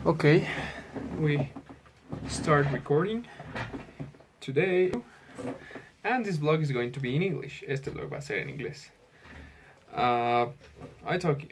Okay, we start recording today, and this vlog is going to be in English. Este vlog va a ser en inglés. I talk,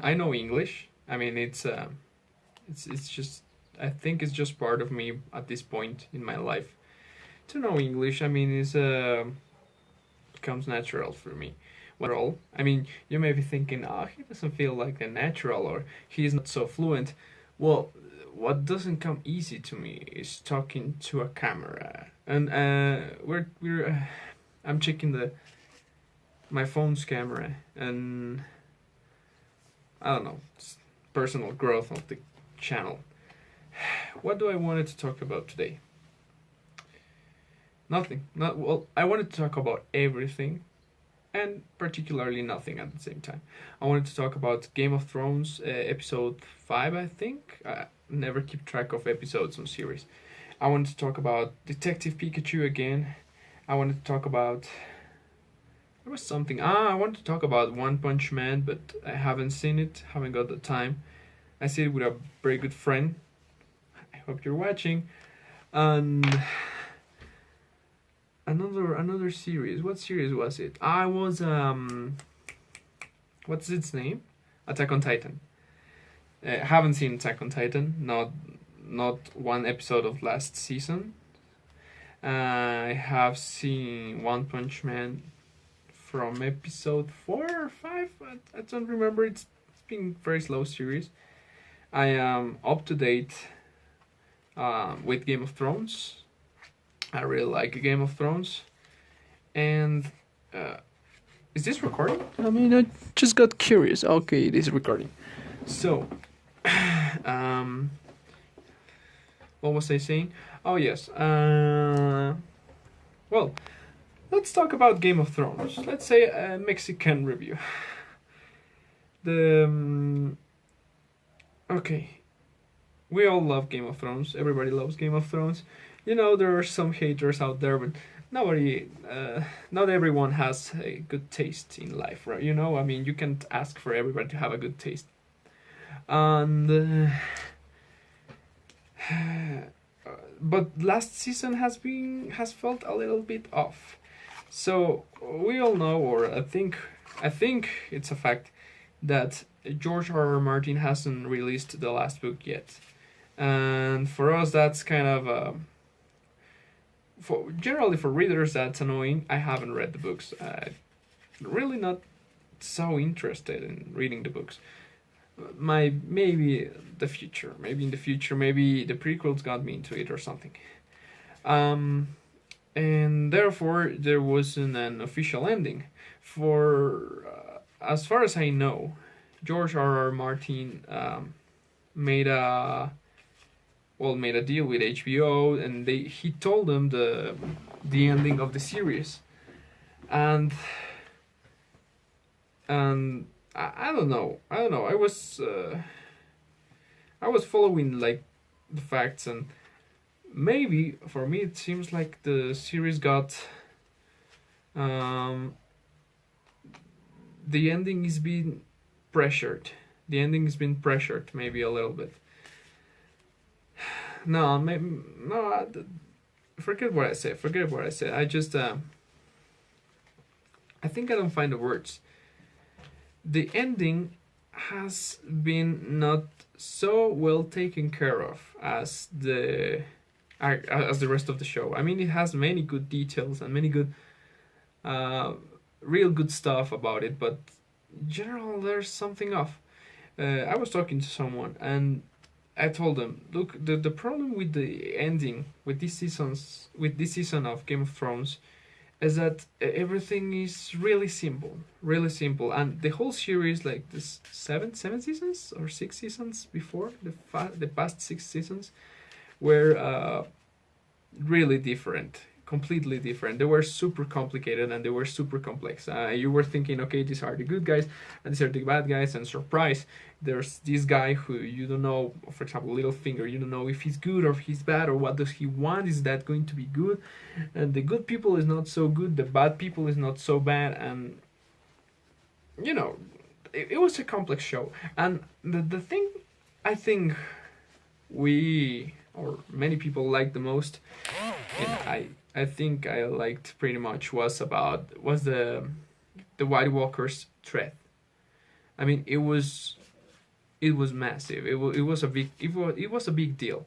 I know English. I mean, it's just, I think it's just part of me at this point in my life to know English. I mean, it's comes natural for me. Well, I mean, you may be thinking, oh, he doesn't feel like a natural, or he's not so fluent. Well, what doesn't come easy to me is talking to a camera, and I'm checking my phone's camera, and I don't know, it's personal growth of the channel. What do I wanted to talk about today? Nothing. Not well. I wanted to talk about everything, and particularly nothing at the same time. I wanted to talk about Game of Thrones, episode 5, I think. I never keep track of episodes on series. I wanted to talk about Detective Pikachu again. I wanted to talk about... There was something... I wanted to talk about One Punch Man, but I haven't seen it, haven't got the time. I see it with a very good friend. I hope you're watching. And... Another series. What series was it? I was what's its name? Attack on Titan. Haven't seen Attack on Titan. Not one episode of last season. I have seen One Punch Man from episode 4 or 5. I don't remember. It's been very slow series. I am up to date with Game of Thrones. I really like Game of Thrones. And is this recording? I mean, I just got curious. Okay, it is recording. So, what was I saying? Oh yes. Well, let's talk about Game of Thrones. Let's say a Mexican review. Okay, we all love Game of Thrones. Everybody loves Game of Thrones. You know, there are some haters out there, but not everyone has a good taste in life, right? You know, I mean, you can't ask for everybody to have a good taste. And but last season has felt a little bit off. So we all know, or I think it's a fact that George R.R. Martin hasn't released the last book yet, and for us that's kind of generally for readers that's annoying. I haven't read the books. Really not so interested in reading the books. Maybe in the future, maybe the prequels got me into it or something. And therefore there wasn't an official ending. For as far as I know, George R.R. Martin made a deal with HBO, and he told them the ending of the series, and I don't know. I was following like the facts, and maybe for me it seems like the series got the ending is being pressured. The ending has been pressured maybe a little bit. No, forget what I said. I just, I think I don't find the words. The ending has been not so well taken care of as the rest of the show. I mean, it has many good details and many good, real good stuff about it, but in general, there's something off. I was talking to someone, and I told them, look, the problem with the ending with this season of Game of Thrones is that everything is really simple, and the whole series, like this seven seasons or 6 seasons before the past 6 seasons, were really different, completely different. They were super complicated and they were super complex. You were thinking, okay, these are the good guys and these are the bad guys, and surprise, there's this guy who you don't know, for example, Littlefinger, you don't know if he's good or if he's bad, or what does he want, is that going to be good? And the good people is not so good, the bad people is not so bad, and you know, it was a complex show. And the thing I think we or many people liked the most, and I think I liked pretty much was the White Walkers threat. I mean, it was massive. It was a it was a big deal,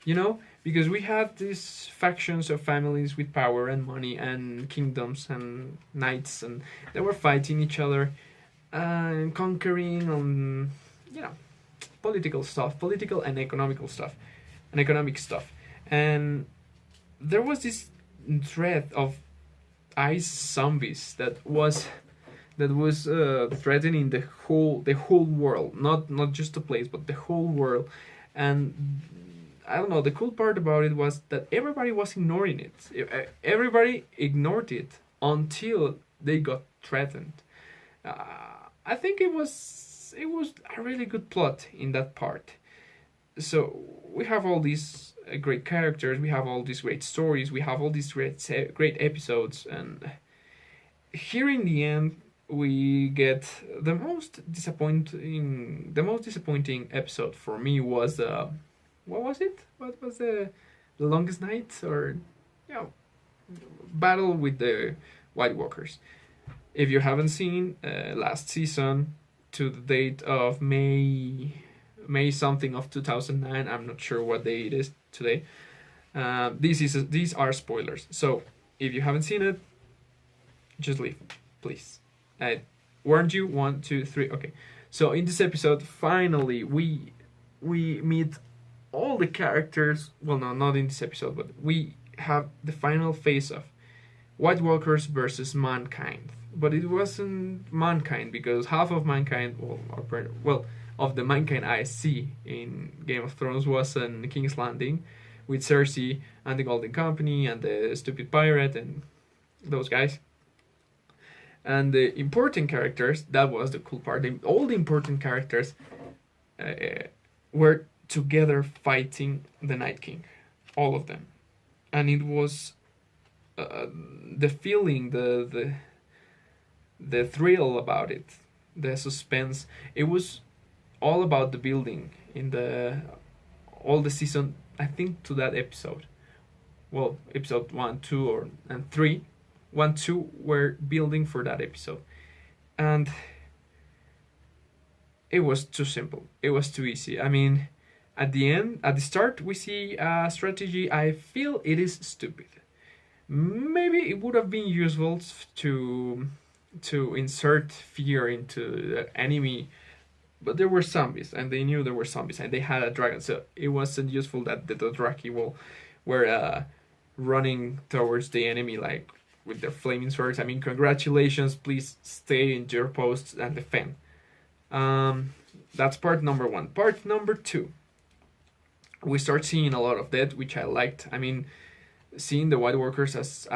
you know, because we had these factions of families with power and money and kingdoms and knights, and they were fighting each other and conquering on, you know, political stuff, political and economical stuff, and economic stuff, and there was this threat of ice zombies that was threatening the whole world, not just the place, but the whole world. And I don't know. The cool part about it was that everybody was ignoring it. Everybody ignored it until they got threatened. I think it was a really good plot in that part. So we have all these great characters, we have all these great stories, we have all these great episodes, and here in the end we get the most disappointing episode for me was what was it? What was the longest night, or you know, battle with the White Walkers? If you haven't seen last season to the date of May something of 2009, I'm not sure what day it is today. These are spoilers, so if you haven't seen it, just leave, please. I warned you. 1, 2, 3. Okay. So in this episode, finally we meet all the characters. Well, no, not in this episode, but we have the final face of White Walkers versus mankind. But it wasn't mankind, because half of mankind, of the mankind I see in Game of Thrones was in King's Landing, with Cersei and the Golden Company and the stupid pirate and those guys. And the important characters, that was the cool part. All the important characters were together fighting the Night King, all of them, and it was the feeling, the thrill about it, the suspense. It was all about the building in all the season. I think to that episode, well, episode 1, 2, and 3. 1, 2 were building for that episode, and it was too simple. It was too easy. I mean, at the start, we see a strategy. I feel it is stupid. Maybe it would have been useful to insert fear into the enemy, but there were zombies, and they knew there were zombies, and they had a dragon, so it wasn't useful that the Dothraki were running towards the enemy like with their flaming swords. I mean, congratulations, please stay in your posts and defend. That's part number 1. Part number 2, we start seeing a lot of death, which I liked. I mean, seeing the White Walkers as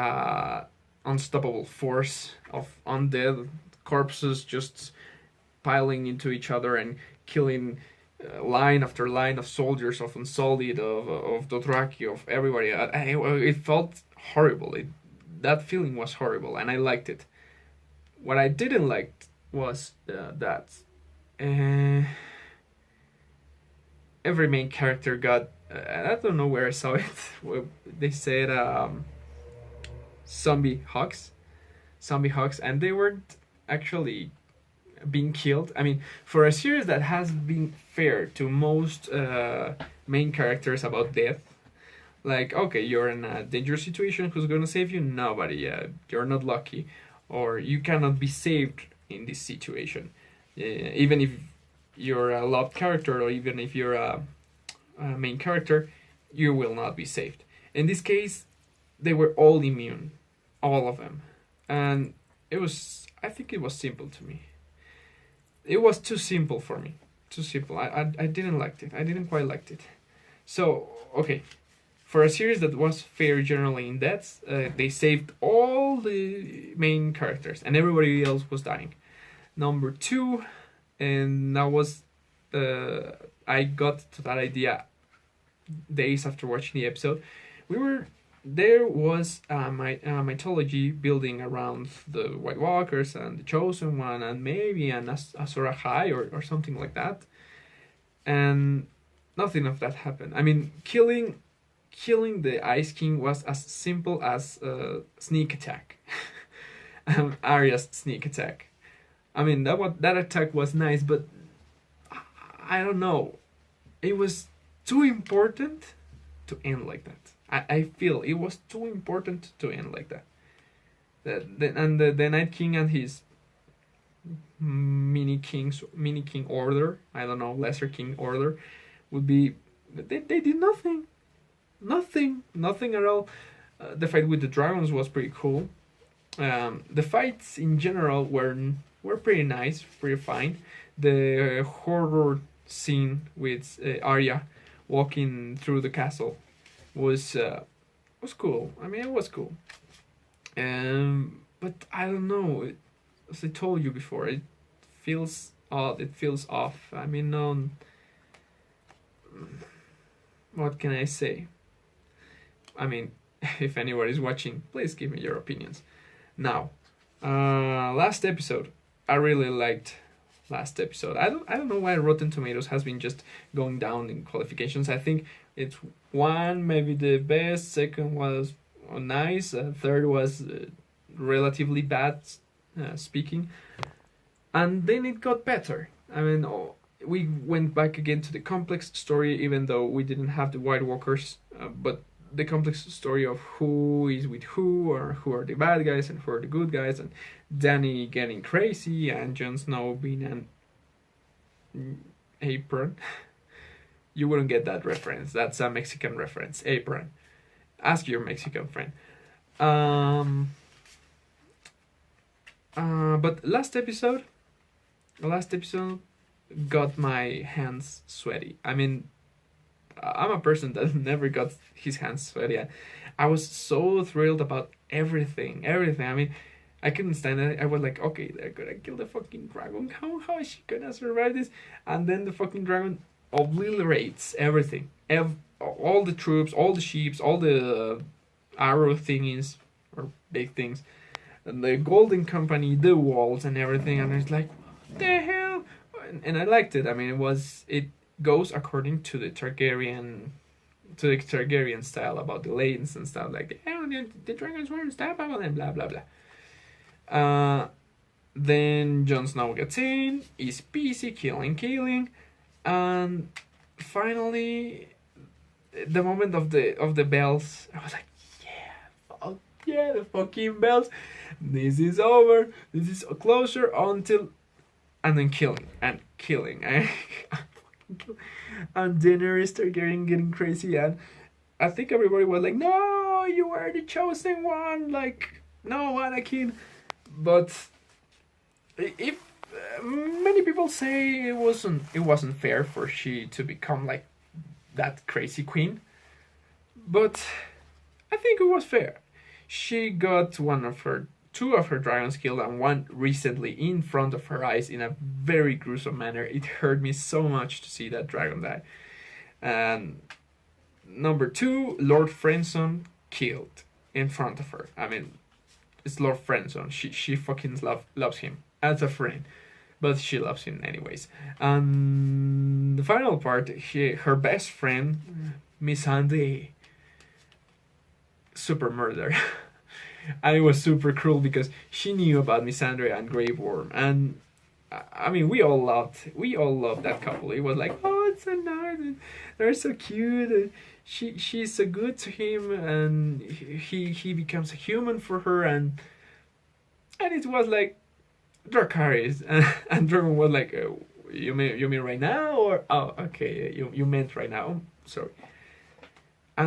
unstoppable force of undead corpses just piling into each other and killing line after line of soldiers, of Unsullied, of Dothraki, of everybody. It felt horrible. That feeling was horrible, and I liked it. What I didn't like was that every main character got, I don't know where I saw it, they said zombie hogs, and they weren't actually being killed. I mean, for a series that has been fair to most main characters about death, like, okay, you're in a dangerous situation, who's gonna save you? Nobody. You're not lucky, or you cannot be saved in this situation. Even if you're a loved character, or even if you're a main character, you will not be saved. In this case, they were all immune, all of them, and I think it was simple to me. It was too simple for me. Too simple. I didn't like it. I didn't quite like it. So, okay. For a series that was fair generally in deaths, they saved all the main characters and everybody else was dying. Number 2, and that was, I got to that idea days after watching the episode. There was a mythology building around the White Walkers and the Chosen One, and maybe an Azor Ahai or something like that. And nothing of that happened. I mean, killing the Ice King was as simple as a sneak attack. Arya's sneak attack. I mean, that attack was nice, but I don't know. It was too important to end like that. I feel it was too important to end like that. The Night King and his mini king order, I don't know, lesser king order, would be, they did nothing at all. The fight with the dragons was pretty cool. The fights in general were pretty nice, pretty fine. The horror scene with Arya walking through the castle was cool. I mean, it was cool. But I don't know. As I told you before, it feels odd. It feels off. I mean, what can I say? I mean, if anyone is watching, please give me your opinions. Now, last episode, I really liked last episode. I don't know why Rotten Tomatoes has been just going down in qualifications. I think it's one maybe the best, second was nice, third was relatively bad, speaking, and then it got better. I mean, we went back again to the complex story, even though we didn't have the White Walkers, but the complex story of who is with who, or who are the bad guys and who are the good guys, and Dany getting crazy, and Jon Snow being an apron. You wouldn't get that reference. That's a Mexican reference. Apron. Ask your Mexican friend. But last episode got my hands sweaty. I mean, I'm a person that never got his hands sweaty. I was so thrilled about everything. I mean, I couldn't stand it. I was like, okay, they're gonna kill the fucking dragon. How is she gonna survive this? And then the fucking dragon obliterates everything. All the troops, all the ships, all the arrow thingies, or big things, and the Golden Company, the walls and everything. And it's like, what the hell? And I liked it. I mean, it goes according to the Targaryen style about the lanes and stuff like that. Oh, the dragons were unstoppable and blah blah blah. Then Jon Snow gets in, is busy killing, and finally, the moment of the bells, I was like, yeah, fuck yeah, the fucking bells. This is over. This is a closure until, and then killing. And Daenerys started getting crazy, and I think everybody was like, no, you were the chosen one, like, no, Anakin. But if many people say it wasn't fair for she to become like that crazy queen, but I think it was fair. She got two of her dragons killed, and one recently in front of her eyes in a very gruesome manner. It hurt me so much to see that dragon die. And number two, Lord Frenzon killed in front of her. I mean, it's Lord Frenzon. She fucking loves him as a friend, but she loves him anyways. And the final part, her best friend, Miss Andy, super murder. And it was super cruel because she knew about Missandei and Grey Worm, and I mean, we all loved that couple. It was like, oh, it's so nice, and they're so cute, and she's so good to him, and he becomes a human for her, and it was like Dracarys, and Dragon was like, you mean right now, or oh, okay, you meant right now. Sorry. I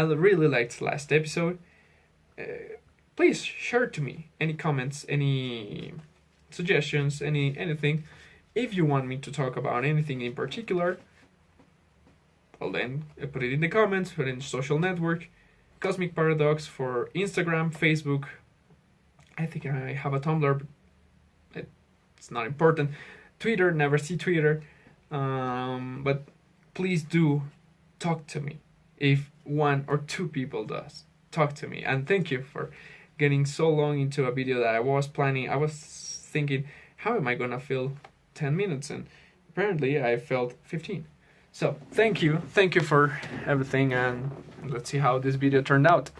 really liked last episode. Please share to me any comments, any suggestions, anything. If you want me to talk about anything in particular, well then put it in the comments, put it in social network. Cosmic Paradox for Instagram, Facebook. I think I have a Tumblr, but it's not important. Twitter, never see Twitter. But please do talk to me. If one or two people does, talk to me. And thank you for getting so long into a video that I was planning. I was thinking, how am I gonna fill 10 minutes? And apparently I felt 15. So thank you for everything, and let's see how this video turned out.